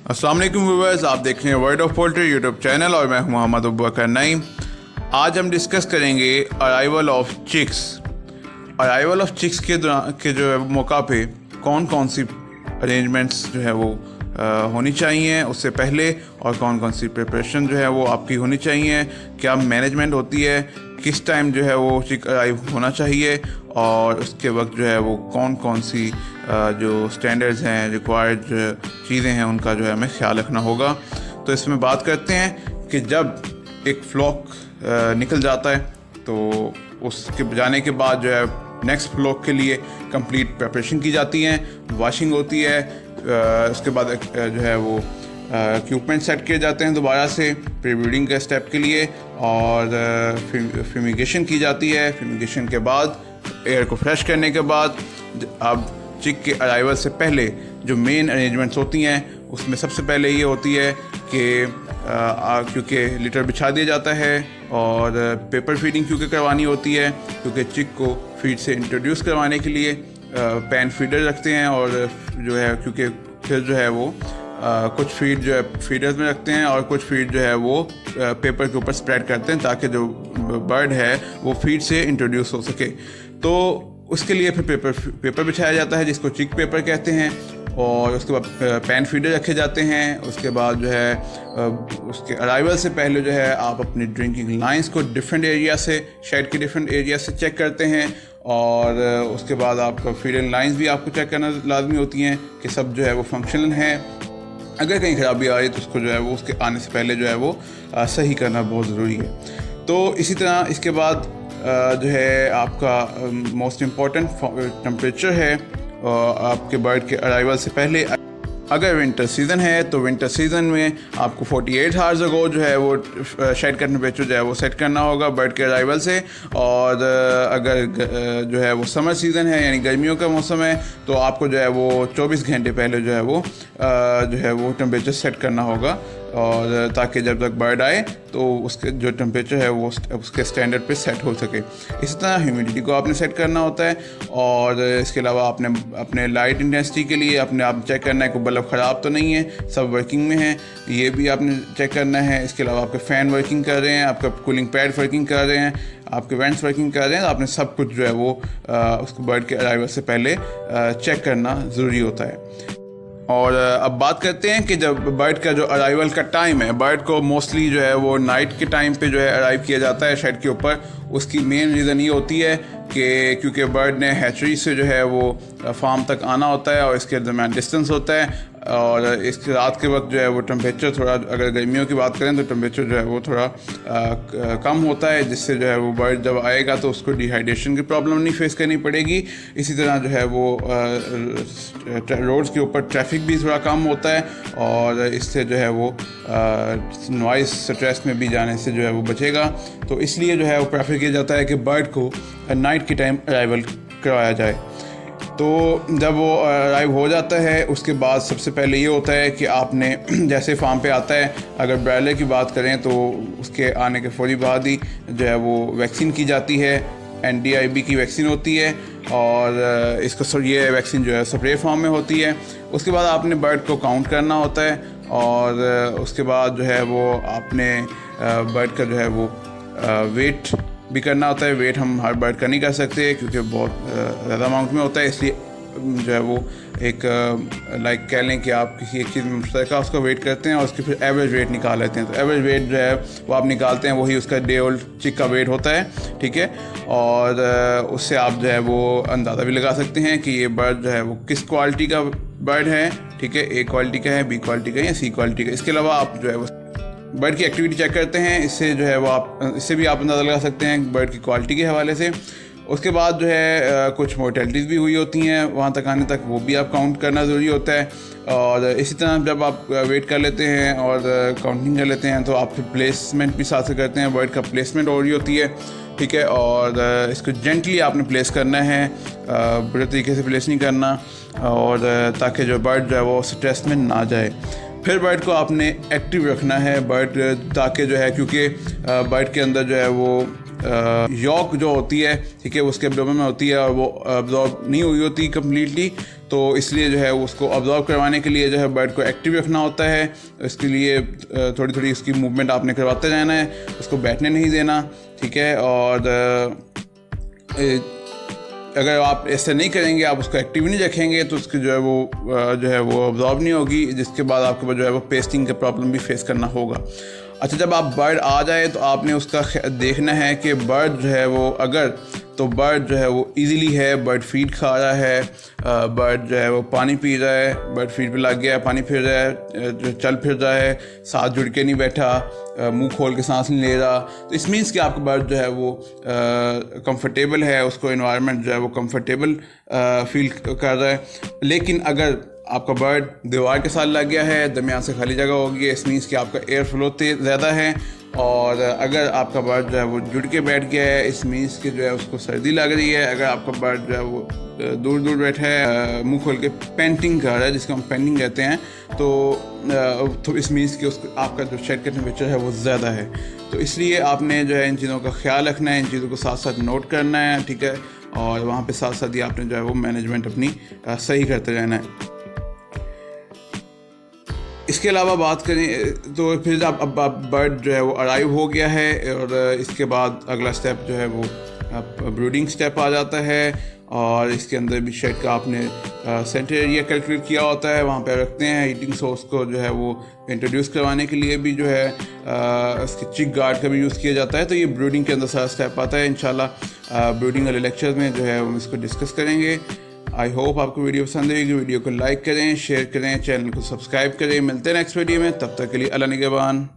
अस्सलाम वालेकुम व्यूअर्स, आप देख रहे हैं world of poultry YouTube channel और मैं हूं मोहम्मद अबूबकर नईम। आज हम डिस्कस करेंगे arrival of chicks. Arrival of chicks के जो है मौका पे कौन कौन सी अरेंजमेंट्स जो है वो होनी चाहिए उससे पहले, और कौन कौन सी प्रिपरेशन जो है वो आपकी होनी चाहिए, क्या मैनेजमेंट होती है, किस टाइम जो है वो चिक अराइव होना चाहिए, और उसके वक्त जो है वो कौन कौन सी जो स्टैंडर्ड्स हैं, रिक्वायर्ड चीज़ें हैं, उनका जो है हमें ख्याल रखना होगा। तो इसमें बात करते हैं कि जब एक फ्लॉक निकल जाता है तो उसके जाने के बाद जो है नेक्स्ट फ्लॉक के लिए कंप्लीट प्रिपरेशन की जाती है, वाशिंग होती है, उसके बाद जो है वो इक्विपमेंट सेट किए जाते हैं दोबारा से प्री ब्रीडिंग के स्टेप के लिए, और फ्यूमिगेशन की जाती है। फ्यूमिगेशन के बाद एयर को फ्रेश करने के बाद अब चिक के अराइवल से पहले जो मेन अरेंजमेंट्स होती हैं उसमें सबसे पहले ये होती है कि क्योंकि लिटर बिछा दिया जाता है और पेपर फीडिंग क्योंकि करवानी होती है, क्योंकि चिक को फीड से इंट्रोड्यूस करवाने के लिए पैन फीडर रखते हैं, और जो है क्योंकि फिर जो है वो कुछ फीड जो है फीडर्स में रखते हैं और कुछ फीड जो है वो पेपर के ऊपर स्प्रेड करते हैं ताकि जो बर्ड है वो फीड से इंट्रोड्यूस हो सके। तो उसके लिए फिर पेपर बिछाया जाता है जिसको चिक पेपर कहते हैं, और उसके बाद पैन फीडर रखे जाते हैं। उसके बाद जो है उसके अराइवल से पहले जो है आप अपनी ड्रिंकिंग लाइंस को डिफरेंट एरिया से, शेड के डिफरेंट एरिया से चेक करते हैं, और उसके बाद आपका फीडिंग लाइंस भी आपको चेक करना लाजमी होती हैं कि सब जो है वो फंक्शनल हैं। अगर कहीं ख़राबी आ रही है तो उसको जो है वो उसके आने से पहले जो है वो सही करना बहुत ज़रूरी है। तो इसी तरह इसके बाद जो है आपका मोस्ट इम्पॉर्टेंट टेम्परेचर है आपके बर्ड के अराइवल से पहले। अगर विंटर सीज़न है तो विंटर सीज़न में आपको 48 आवर्स अगो जो है वो शेड का टेम्परेचर जो है वो सेट करना होगा बर्ड के अराइवल से, और अगर जो है वो समर सीज़न है यानी गर्मियों का मौसम है तो आपको जो है वो 24 घंटे पहले जो है वो टेम्परेचर सेट करना होगा, और ताकि जब तक बर्ड आए तो उसके जो टेम्परेचर है वो उसके स्टैंडर्ड पे सेट हो सके। इसी तरह ह्यूमिडिटी को आपने सेट करना होता है, और इसके अलावा आपने अपने लाइट इंटेंसिटी के लिए अपने आप चेक करना है कि बल्ब ख़राब तो नहीं है, सब वर्किंग में है, ये भी आपने चेक करना है। इसके अलावा आपके फ़ैन वर्किंग कर रहे हैं, आपका कूलिंग पैड वर्किंग कर रहे हैं, आपके वेंट्स वर्किंग कर रहे हैं, तो आपने सब कुछ जो है वो उसको बर्ड के अराइवल से पहले चेक करना ज़रूरी होता है। और अब बात करते हैं कि जब बर्ड का जो अराइवल का टाइम है, बर्ड को मोस्टली जो है वो नाइट के टाइम पे जो है अराइव किया जाता है शेड के ऊपर। उसकी मेन रीज़न ये होती है कि क्योंकि बर्ड ने हैचरी से जो है वो फार्म तक आना होता है और इसके दरमियान डिस्टेंस होता है, और इस रात के वक्त जो है वो टेम्परेचर थोड़ा, अगर गर्मियों की बात करें तो टेम्परेचर जो है वो थोड़ा कम होता है, जिससे जो है वो बर्ड जब आएगा तो उसको डिहाइड्रेशन की प्रॉब्लम नहीं फेस करनी पड़ेगी। इसी तरह जो है वो रोड्स के ऊपर ट्रैफिक भी थोड़ा कम होता है, और इससे जो है वो नॉइस स्ट्रेस में भी जाने से जो है वो बचेगा। तो इसलिए जो है वो प्रेफर किया जाता है कि बर्ड को नाइट के टाइम अराइवल करवाया जाए। तो जब वो अराइव हो जाता है उसके बाद सबसे पहले ये होता है कि आपने जैसे फार्म पे आता है, अगर ब्रॉयलर की बात करें तो उसके आने के फौरी बाद ही जो है वो वैक्सीन की जाती है, NDIB की वैक्सीन होती है, और इसको ये वैक्सीन जो है स्प्रे फॉर्म में होती है। उसके बाद आपने बर्ड को काउंट करना होता है, और उसके बाद जो है वो आपने बर्ड का जो है वो वेट भी करना होता है। वेट हम हर बर्ड का नहीं कर सकते क्योंकि बहुत ज़्यादा अमाउंट में होता है, इसलिए जो है वो एक लाइक कह लें कि आप किसी एक चीज़ में मुश्तरका उसका वेट करते हैं और उसकी फिर एवरेज वेट निकाल लेते हैं। तो एवरेज वेट जो है वो आप निकालते हैं, वही उसका डे ओल्ड चिक का वेट होता है, ठीक है। और उससे आप जो है वो अंदाज़ा भी लगा सकते हैं कि ये बर्ड जो है वो किस क्वालिटी का बर्ड है, ठीक है, A क्वालिटी का है, B क्वालिटी का है या C क्वालिटी का। इसके अलावा आप जो है वो बर्ड की एक्टिविटी चेक करते हैं, इससे जो है वो इससे भी आप अंदाज़ा लगा सकते हैं बर्ड की क्वालिटी के हवाले से। उसके बाद जो है कुछ मोर्टेलिटीज़ भी हुई होती हैं वहाँ तक आने तक, वो भी आप काउंट करना ज़रूरी होता है। और इसी तरह जब आप वेट कर लेते हैं और काउंटिंग कर लेते हैं तो आप फिर प्लेसमेंट भी साथ से करते हैं, बर्ड का प्लेसमेंट हो रही होती है, ठीक है। और इसको जेंटली आपने प्लेस करना है, बुरे तरीके से प्लेस नहीं करना, और ताकि जो बर्ड जो है वो स्ट्रेस में ना जाए। फिर बर्ड को आपने एक्टिव रखना है बर्ड, ताकि जो है, क्योंकि बर्ड के अंदर जो है वो यॉक जो होती है, ठीक है, उसके एब्डोमेन में होती है और वो अब्जॉर्ब नहीं हुई होती कम्प्लीटली, तो इसलिए जो है उसको अब्जॉर्ब करवाने के लिए जो है बर्ड को एक्टिव रखना होता है। इसके लिए थोड़ी थोड़ी इसकी मूवमेंट आपने करवाते जाना है, उसको बैठने नहीं देना, ठीक है। और अगर आप ऐसे नहीं करेंगे, आप उसको एक्टिव नहीं रखेंगे, तो उसकी जो है वो अब्जॉर्ब नहीं होगी, जिसके बाद आपको जो है वो पेस्टिंग का प्रॉब्लम भी फेस करना होगा। अच्छा, जब आप बर्ड आ जाए तो आपने उसका देखना है कि बर्ड जो है वो बर्ड जो है वो इजीली है, बर्ड फीड खा रहा है, बर्ड जो है वो पानी पी रहा है, बर्ड फीड पे लग गया है, पानी फिर रहा है, चल फिर रहा है, साथ जुड़ के नहीं बैठा, मुंह खोल के सांस नहीं ले रहा, तो इस मीन्स कि आपका बर्ड जो है वो कंफर्टेबल है, उसको एनवायरनमेंट जो है वो कंफर्टेबल फील कर रहा है। लेकिन अगर आपका बर्ड दीवार के साथ लग गया है, दरमियान से खाली जगह होगी, इस मीन्स कि आपका एयर फ्लो ज़्यादा है। और अगर आपका बर्ड जो है वो जुड़ के बैठ गया है, इस मीन्स कि जो है उसको सर्दी लग रही है। अगर आपका बर्ड जो है वो दूर दूर बैठा है, मुंह खोल के पेंटिंग कर रहा है, जिसको हम पेंटिंग कहते हैं, तो इस मीन्स कि उसको आपका जो शेड का टेम्परेचर है वो ज़्यादा है। तो इसलिए आपने जो है इन चीज़ों का ख्याल रखना है, इन चीज़ों को साथ साथ नोट करना है, ठीक है। और वहाँ पे साथ साथ ही आपने जो है वो मैनेजमेंट अपनी सही करते रहना है। इसके अलावा बात करें तो फिर अब बर्ड जो है वो अराइव हो गया है, और इसके बाद अगला स्टेप जो है वो ब्रूडिंग स्टेप आ जाता है। और इसके अंदर भी शेड का आपने सेंटर एरिया कैलकुलेट किया होता है, वहाँ पे रखते हैं। हीटिंग सोर्स को जो है वो इंट्रोड्यूस करवाने के लिए भी जो है इसके चिक गार्ड का भी यूज़ किया जाता है। तो ये ब्रूडिंग के अंदर सारा स्टेप आता है। इंशाल्लाह ब्रूडिंग वाले लेक्चर में जो है हम इसको डिस्कस करेंगे। आई होप आपको वीडियो पसंद आएगी। वीडियो को लाइक करें, शेयर करें, चैनल को सब्सक्राइब करें। मिलते हैं नेक्स्ट वीडियो में, तब तक के लिए अल्लाह निगहबान।